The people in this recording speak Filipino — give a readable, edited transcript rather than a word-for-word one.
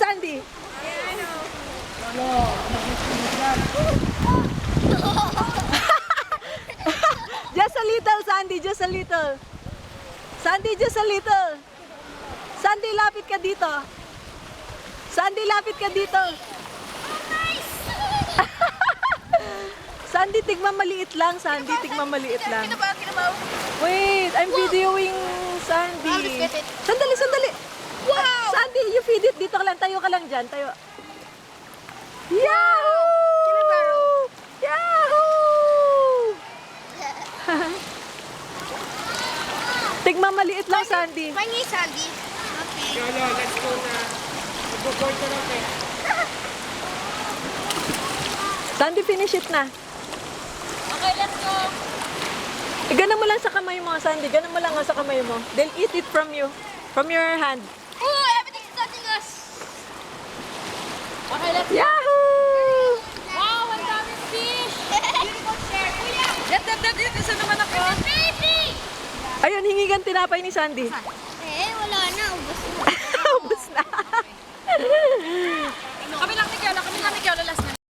Sandy. Just a little, Sandy. Just a little. Sandy, just a little. Sandy, lapit ka dito. Sandy, lapit ka dito. Sandy, tigma maliit lang. Sandy, tigma maliit lang. Kinabaw. Wait, I'm videoing Sandy. I'll just get it. Sandali, sandali. Wow! Sandy, you feed it. Dito ka lang. Tayo ka lang dyan. Tayo. Yahoo! Kinabaw. Yahoo! Tigma maliit lang, Sandy. Pahingi, Sandy. Okay. Lolo, let's go na. Mag-board ka lang eh. Sandy, finish it na. Okay, let's go. Ganun mo lang sa kamay mo, Sandy. Ganun mo lang sa kamay mo. They'll eat it from you. From your hand. Oh, everything's touching us. Okay, let's go. Yahoo! Wow, ang daming fish. Beautiful share. Kuya. That. Isa naman ako. Baby! Ayun, hingi kang tinapay ni Sandy. Eh, wala na. Ubus na.